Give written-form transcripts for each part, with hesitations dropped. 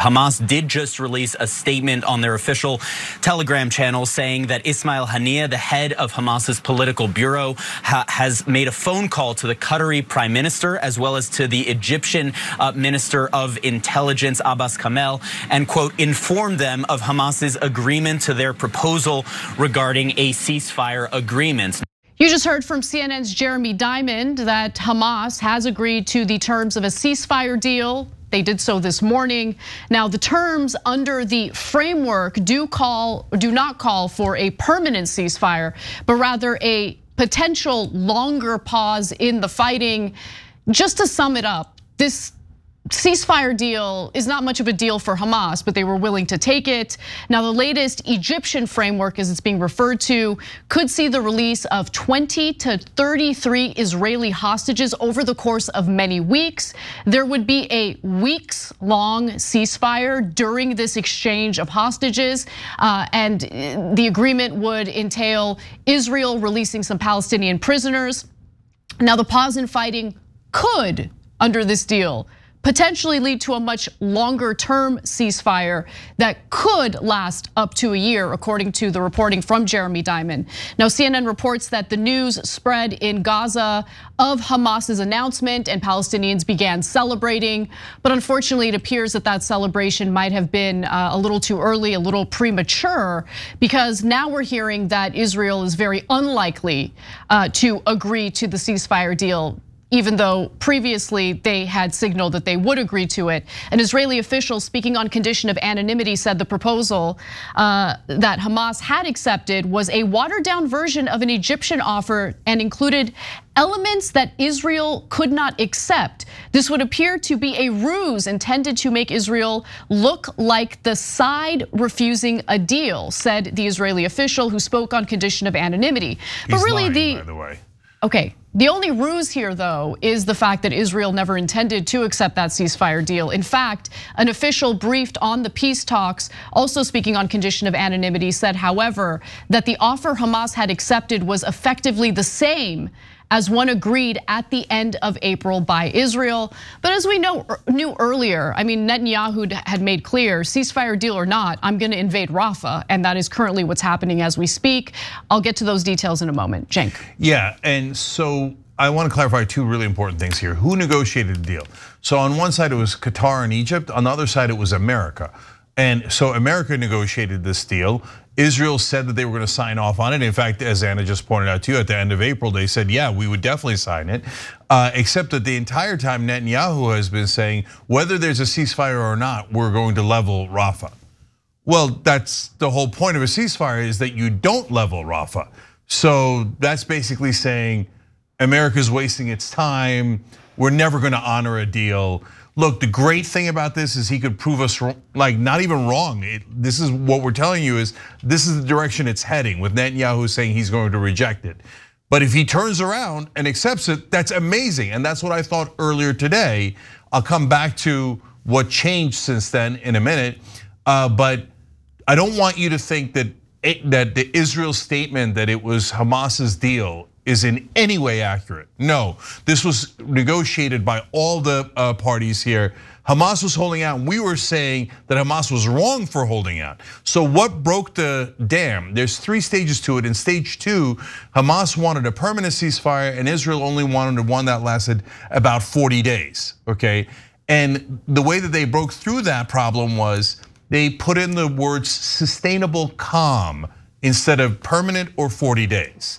Hamas did just release a statement on their official Telegram channel saying that Ismail Haniyeh, the head of Hamas's political bureau, has made a phone call to the Qatari prime minister as well as to the Egyptian minister of intelligence, Abbas Kamel, and quote, informed them of Hamas's agreement to their proposal regarding a ceasefire agreement. You just heard from CNN's Jeremy Diamond that Hamas has agreed to the terms of a ceasefire deal. They did so this morning. Now, the terms under the framework do not call for a permanent ceasefire, but rather a potential longer pause in the fighting. Just to sum it up, this ceasefire deal is not much of a deal for Hamas, but they were willing to take it. Now, the latest Egyptian framework, as it's being referred to, could see the release of 20 to 33 Israeli hostages over the course of many weeks. There would be a weeks-long ceasefire during this exchange of hostages, and the agreement would entail Israel releasing some Palestinian prisoners. Now, the pause in fighting could, under this deal, potentially lead to a much longer term ceasefire that could last up to a year, according to the reporting from Jeremy Diamond. Now, CNN reports that the news spread in Gaza of Hamas's announcement and Palestinians began celebrating. But unfortunately, it appears that that celebration might have been a little too early, a little premature, because now we're hearing that Israel is very unlikely to agree to the ceasefire deal, even though previously they had signaled that they would agree to it. An Israeli official speaking on condition of anonymity said the proposal that Hamas had accepted was a watered down version of an Egyptian offer and included elements that Israel could not accept. This would appear to be a ruse intended to make Israel look like the side refusing a deal, said the Israeli official who spoke on condition of anonymity. He's lying, by the way. Okay, the only ruse here, though, is the fact that Israel never intended to accept that ceasefire deal. In fact, an official briefed on the peace talks, also speaking on condition of anonymity, said, however, that the offer Hamas had accepted was effectively the same as one agreed at the end of April by Israel. But as we knew earlier, I mean, Netanyahu had made clear, ceasefire deal or not, I'm gonna invade Rafah, and that is currently what's happening as we speak. I'll get to those details in a moment. Cenk. Yeah, and so I want to clarify two really important things here. Who negotiated the deal? So on one side it was Qatar and Egypt, on the other side it was America. And so America negotiated this deal. Israel said that they were going to sign off on it. In fact, as Anna just pointed out to you, at the end of April, they said, yeah, we would definitely sign it. Except that the entire time Netanyahu has been saying, whether there's a ceasefire or not, we're going to level Rafah. Well, that's the whole point of a ceasefire, is that you don't level Rafah. So that's basically saying America's wasting its time. We're never going to honor a deal. Look, the great thing about this is he could prove us like not even wrong. This is what we're telling you, is this is the direction it's heading, with Netanyahu saying he's going to reject it. But if he turns around and accepts it, that's amazing. And that's what I thought earlier today. I'll come back to what changed since then in a minute. But I don't want you to think that the Israel statement that it was Hamas's deal is in any way accurate. No, this was negotiated by all the parties here. Hamas was holding out, and we were saying that Hamas was wrong for holding out. So what broke the dam? There's 3 stages to it. In stage 2, Hamas wanted a permanent ceasefire, and Israel only wanted one that lasted about 40 days, okay? And the way that they broke through that problem was they put in the words sustainable calm instead of permanent or 40 days.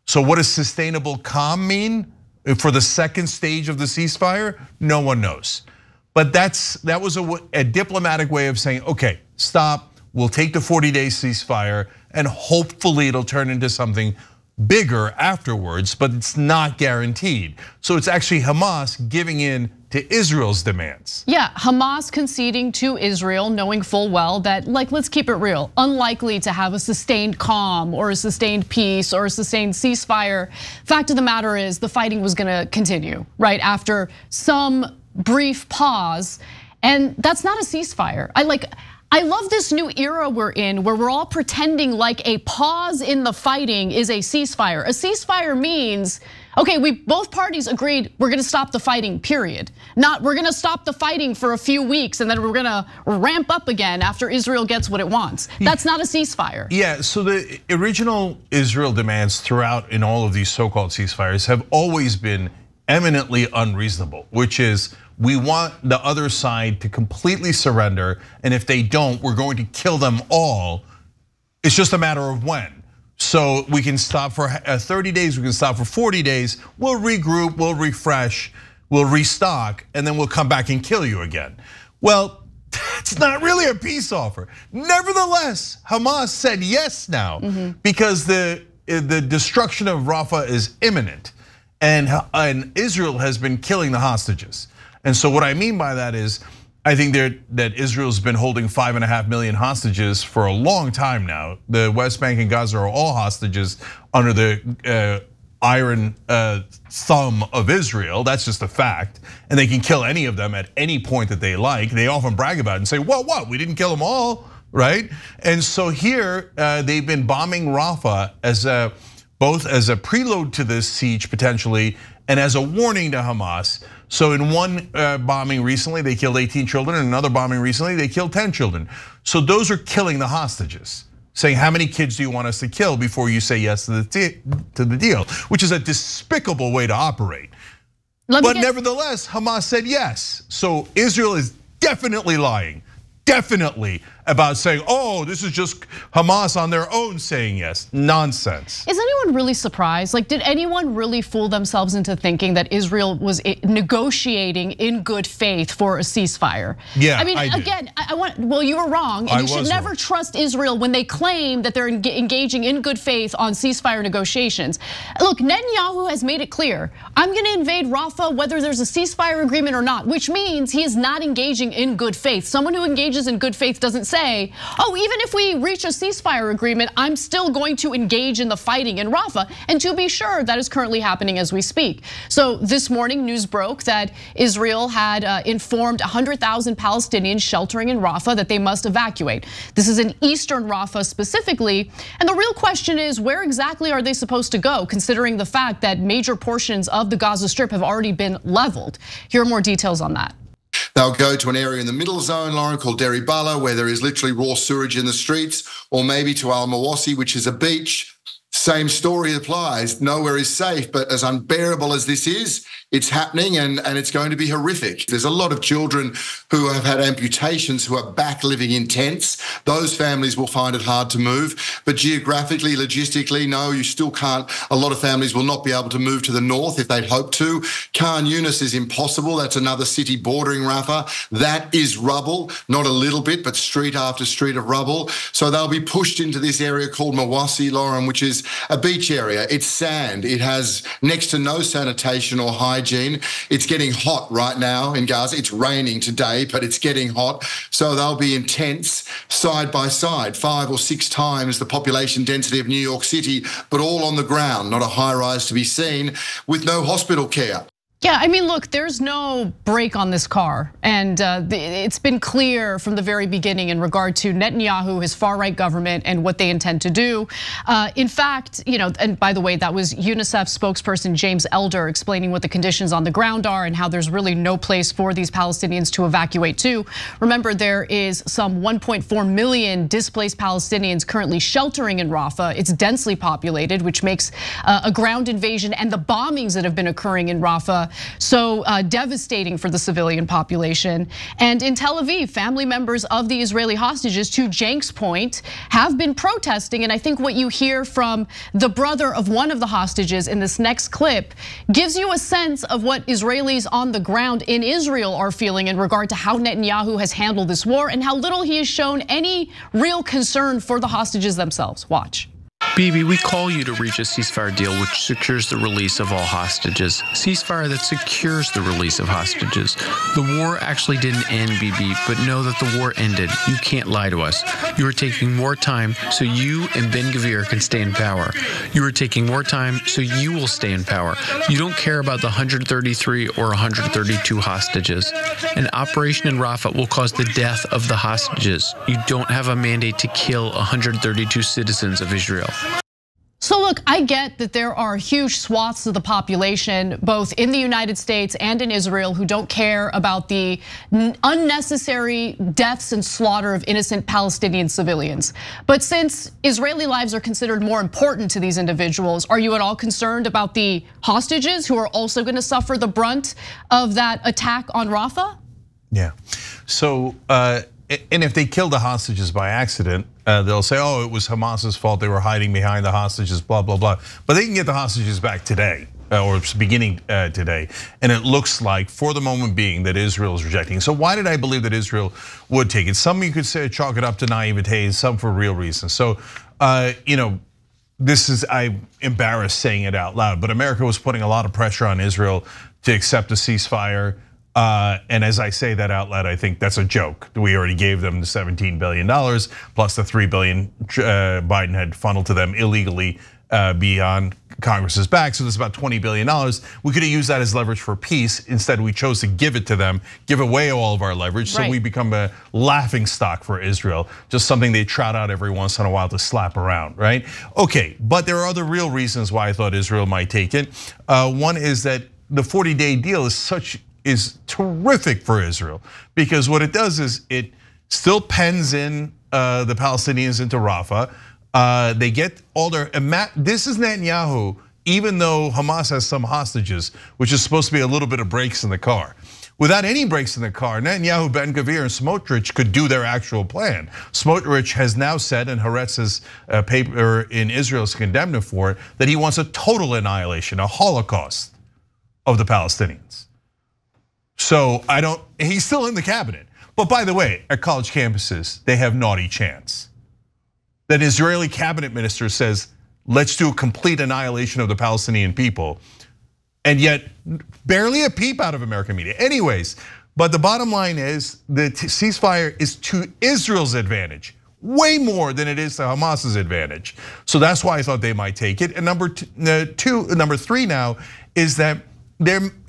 So what does sustainable calm mean for the second stage of the ceasefire? No one knows. But that was a diplomatic way of saying, okay, stop, we'll take the 40-day ceasefire, and hopefully it'll turn into something bigger afterwards, but it's not guaranteed. So it's actually Hamas giving in to Israel's demands. Yeah, Hamas conceding to Israel, knowing full well that, like, let's keep it real, unlikely to have a sustained calm or a sustained peace or a sustained ceasefire. Fact of the matter is the fighting was gonna continue, right, after some brief pause, and that's not a ceasefire. I love this new era we're in, where we're all pretending like a pause in the fighting is a ceasefire. A ceasefire means Okay, both parties agreed we're gonna stop the fighting, period. Not we're gonna stop the fighting for a few weeks and then we're gonna ramp up again after Israel gets what it wants. That's not a ceasefire. Yeah, so the original Israel demands throughout in all of these so-called ceasefires have always been eminently unreasonable, which is we want the other side to completely surrender, and if they don't, we're going to kill them all. It's just a matter of when. So we can stop for 30 days, we can stop for 40 days, we'll regroup, we'll refresh, we'll restock, and then we'll come back and kill you again. Well, it's not really a peace offer. Nevertheless, Hamas said yes now because the destruction of Rafah is imminent, and Israel has been killing the hostages. And so what I mean by that is, I think that Israel's been holding 5.5 million hostages for a long time now. The West Bank and Gaza are all hostages under the iron thumb of Israel. That's just a fact. And they can kill any of them at any point that they like. They often brag about it and say, well, what? We didn't kill them all, right? And so here, they've been bombing Rafah as both as a prelude to this siege potentially, and as a warning to Hamas. So in one bombing recently, they killed 18 children. In another bombing recently, they killed 10 children. So those are killing the hostages, saying how many kids do you want us to kill before you say yes to the deal, which is a despicable way to operate. But nevertheless, Hamas said yes. So Israel is definitely lying, definitely, about saying, oh, this is just Hamas on their own saying yes. Nonsense. Is anyone really surprised? Like, did anyone really fool themselves into thinking that Israel was negotiating in good faith for a ceasefire? Yeah, I mean, again, well, you were wrong, and you should never trust Israel when they claim that they're engaging in good faith on ceasefire negotiations. Look, Netanyahu has made it clear, I'm gonna invade Rafah whether there's a ceasefire agreement or not, which means he is not engaging in good faith. Someone who engages in good faith doesn't say, oh, even if we reach a ceasefire agreement, I'm still going to engage in the fighting in Rafah. And to be sure, that is currently happening as we speak. So this morning, news broke that Israel had informed 100,000 Palestinians sheltering in Rafah that they must evacuate. This is in eastern Rafah specifically. And the real question is, where exactly are they supposed to go, considering the fact that major portions of the Gaza Strip have already been leveled? Here are more details on that. They'll go to an area in the middle zone, Lauren, called Deri Bala, where there is literally raw sewage in the streets, or maybe to Al Mawasi, which is a beach. Same story applies. Nowhere is safe, but as unbearable as this is, it's happening and it's going to be horrific. There's a lot of children who have had amputations who are back living in tents. Those families will find it hard to move, but geographically, logistically, no, you still can't. A lot of families will not be able to move to the north if they'd hope to. Khan Yunis is impossible. That's another city bordering Rafah. That is rubble, not a little bit, but street after street of rubble. So they'll be pushed into this area called Mawasi, Lauren, which is a beach area. It's sand. It has next to no sanitation or hygiene. It's getting hot right now in Gaza. It's raining today, but it's getting hot. So they'll be in tents side by side, 5 or 6 times the population density of New York City, but all on the ground, not a high rise to be seen, with no hospital care. Yeah, I mean, look, there's no brake on this car. And it's been clear from the very beginning in regard to Netanyahu, his far-right government, and what they intend to do. In fact, and by the way, that was UNICEF spokesperson James Elder explaining what the conditions on the ground are and how there's really no place for these Palestinians to evacuate to. Remember, there is some 1.4 million displaced Palestinians currently sheltering in Rafah. It's densely populated, which makes a ground invasion and the bombings that have been occurring in Rafah so devastating for the civilian population. And in Tel Aviv, family members of the Israeli hostages, to Cenk's point, have been protesting. And I think what you hear from the brother of one of the hostages in this next clip gives you a sense of what Israelis on the ground in Israel are feeling in regard to how Netanyahu has handled this war and how little he has shown any real concern for the hostages themselves. Watch. Bibi, we call you to reach a ceasefire deal which secures the release of all hostages. Ceasefire that secures the release of hostages. The war actually didn't end, Bibi, but know that the war ended. You can't lie to us. You are taking more time so you and Ben-Gvir can stay in power. You are taking more time so you will stay in power. You don't care about the 133 or 132 hostages. An operation in Rafah will cause the death of the hostages. You don't have a mandate to kill 132 citizens of Israel. So look, I get that there are huge swaths of the population, both in the United States and in Israel, who don't care about the unnecessary deaths and slaughter of innocent Palestinian civilians. But since Israeli lives are considered more important to these individuals, are you at all concerned about the hostages who are also going to suffer the brunt of that attack on Rafah? Yeah, so, and if they kill the hostages by accident, they'll say, oh, it was Hamas's fault, they were hiding behind the hostages, blah, blah, blah. But they can get the hostages back today, or it's beginning today. And it looks like, for the moment being, that Israel is rejecting. So why did I believe that Israel would take it? Some you could say chalk it up to naivete, some for real reasons. So, this is, I'm embarrassed saying it out loud, but America was putting a lot of pressure on Israel to accept a ceasefire. And as I say that out loud, I think that's a joke. We already gave them the $17 billion plus the $3 billion Biden had funneled to them illegally beyond Congress's back. So there's about $20 billion. We could have used that as leverage for peace. Instead, we chose to give it to them, give away all of our leverage. So we become a laughing stock for Israel, just something they trot out every once in a while to slap around, right? Okay, but there are other real reasons why I thought Israel might take it. One is that the 40-day deal is terrific for Israel, because what it does is it still pens in the Palestinians into Rafah. They get all their, this is Netanyahu, even though Hamas has some hostages, which is supposed to be a little bit of brakes in the car. Without any brakes in the car, Netanyahu, Ben-Gvir, and Smotrich could do their actual plan. Smotrich has now said, and Haaretz's paper in Israel is condemned him for it, that he wants a total annihilation, a Holocaust of the Palestinians. So he's still in the cabinet. But by the way, at college campuses, they have naughty chance. That Israeli cabinet minister says, let's do a complete annihilation of the Palestinian people. And yet, barely a peep out of American media. Anyways, but the bottom line is the ceasefire is to Israel's advantage, way more than it is to Hamas's advantage. So that's why I thought they might take it. And number three now is that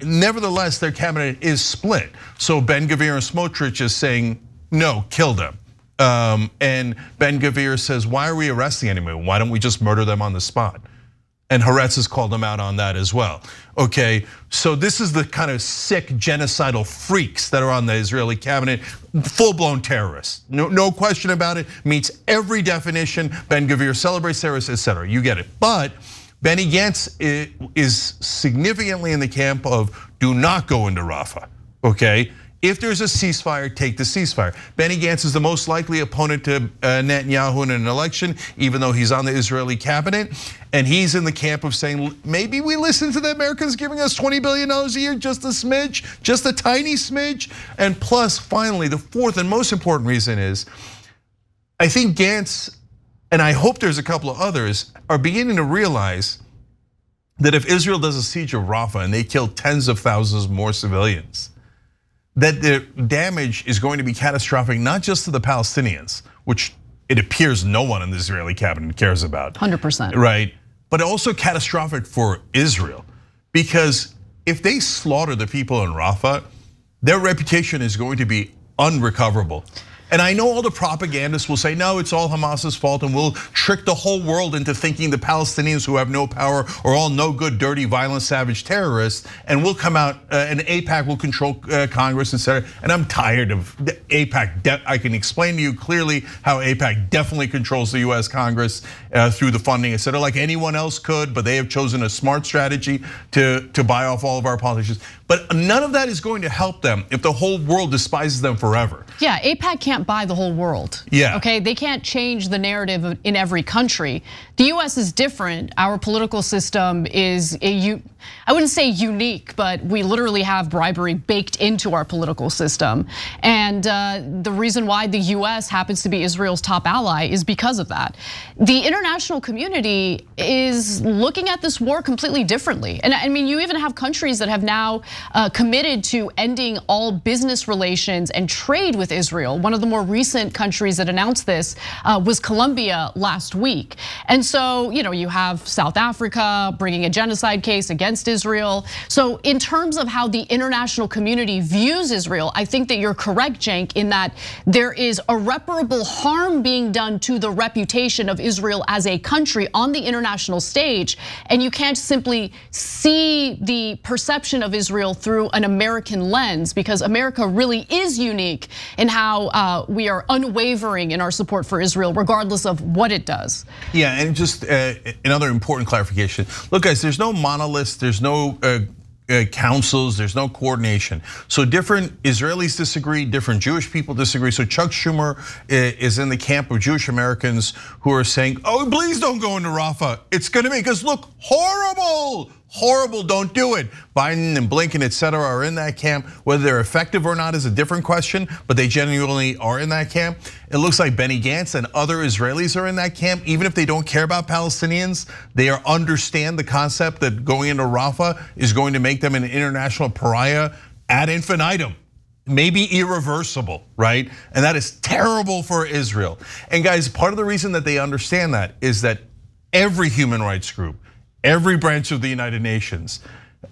nevertheless, their cabinet is split. So Ben-Gvir and Smotrich is saying, no, kill them. And Ben-Gvir says, why are we arresting anyone? Why don't we just murder them on the spot? And Haaretz has called them out on that as well. Okay, so this is the kind of sick genocidal freaks that are on the Israeli cabinet, full-blown terrorists. No question about it, meets every definition. Ben-Gvir celebrates terrorists, etc. You get it. But Benny Gantz is significantly in the camp of do not go into Rafah, okay? If there's a ceasefire, take the ceasefire. Benny Gantz is the most likely opponent to Netanyahu in an election, even though he's on the Israeli cabinet. And he's in the camp of saying, maybe we listen to the Americans giving us $20 billion a year, just a smidge, just a tiny smidge. And plus, finally, the fourth and most important reason is, I think Gantz, and I hope there's a couple of others, are beginning to realize that if Israel does a siege of Rafah and they kill tens of thousands more civilians, that the damage is going to be catastrophic, not just to the Palestinians, which it appears no one in the Israeli cabinet cares about. 100%. Right, but also catastrophic for Israel. Because if they slaughter the people in Rafah, their reputation is going to be unrecoverable. And I know all the propagandists will say, no, it's all Hamas's fault, and we'll trick the whole world into thinking the Palestinians who have no power are all no good, dirty, violent, savage terrorists, and we'll come out, and AIPAC will control Congress, etc. And I'm tired of AIPAC. I can explain to you clearly how AIPAC definitely controls the US Congress through the funding, etc. Like anyone else could, but they have chosen a smart strategy to buy off all of our politicians. But none of that is going to help them if the whole world despises them forever. Yeah, AIPAC can't buy the whole world. Yeah. Okay, they can't change the narrative in every country. The US is different. Our political system is, I wouldn't say unique, but we literally have bribery baked into our political system. And the reason why the US happens to be Israel's top ally is because of that. The international community is looking at this war completely differently. And I mean, you even have countries that have now committed to ending all business relations and trade with Israel. One of the more recent countries that announced this was Colombia last week. And so, you have South Africa bringing a genocide case against against Israel. So in terms of how the international community views Israel, I think that you're correct, Cenk, in that there is irreparable harm being done to the reputation of Israel as a country on the international stage. And you can't simply see the perception of Israel through an American lens, because America really is unique in how we are unwavering in our support for Israel, regardless of what it does. Yeah, and just another important clarification. Look, guys, there's no monoliths, there's no councils, there's no coordination. So different Israelis disagree, different Jewish people disagree. So Chuck Schumer is in the camp of Jewish Americans who are saying, oh, please don't go into Rafah. It's gonna make us look horrible. Horrible, don't do it. Biden and Blinken, et cetera, are in that camp. Whether they're effective or not is a different question, but they genuinely are in that camp. It looks like Benny Gantz and other Israelis are in that camp. Even if they don't care about Palestinians, they understand the concept that going into Rafah is going to make them an international pariah ad infinitum. Maybe irreversible, right? And that is terrible for Israel. And guys, part of the reason that they understand that is that every human rights group, every branch of the United Nations,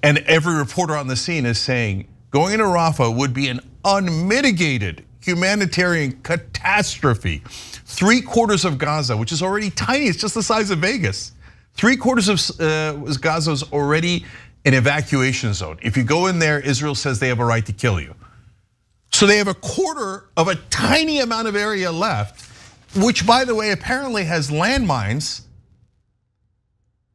and every reporter on the scene is saying going into Rafah would be an unmitigated humanitarian catastrophe. 3/4 of Gaza, which is already tiny, it's just the size of Vegas. 3/4 of Gaza is already an evacuation zone. If you go in there, Israel says they have a right to kill you. So they have 1/4 of a tiny amount of area left, which, by the way, apparently has landmines.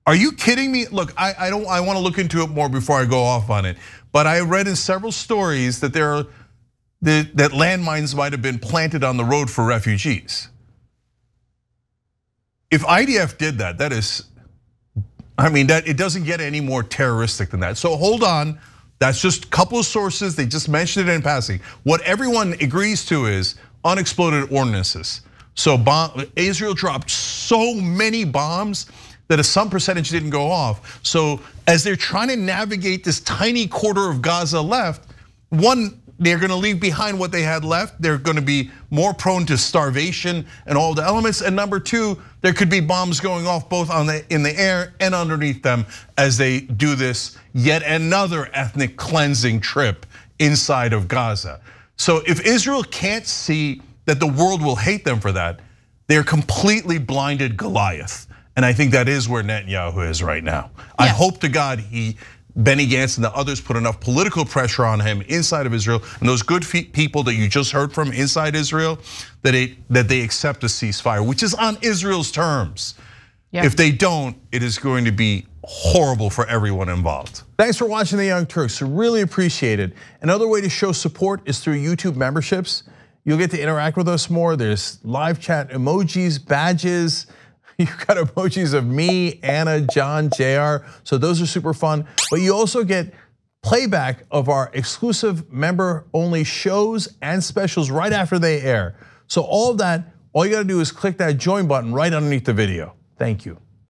Are you kidding me? Look, I want to look into it more before I go off on it. But I read in several stories that that landmines might have been planted on the road for refugees. If IDF did that, that is, I mean, that it doesn't get any more terroristic than that. So hold on, that's just a couple of sources. They just mentioned it in passing. What everyone agrees to is unexploded ordnances. So Israel dropped so many bombs that some percentage didn't go off. So as they're trying to navigate this tiny 1/4 of Gaza left, one, they're gonna leave behind what they had left. They're gonna be more prone to starvation and all the elements. And number two, there could be bombs going off both in the air and underneath them as they do this yet another ethnic cleansing trip inside of Gaza. So if Israel can't see that the world will hate them for that, they're completely blinded Goliath. And I think that is where Netanyahu is right now. Yeah. I hope to God Benny Gantz and the others put enough political pressure on him inside of Israel, and those good people that you just heard from inside Israel, that they accept a ceasefire, which is on Israel's terms. Yeah. If they don't, it is going to be horrible for everyone involved. Thanks for watching The Young Turks, really appreciate it. Another way to show support is through YouTube memberships. You'll get to interact with us more. There's live chat emojis, badges. You've got emojis of me, Anna, John, JR, so those are super fun. But you also get playback of our exclusive member-only shows and specials right after they air. So all of that, all you gotta do is click that join button right underneath the video. Thank you.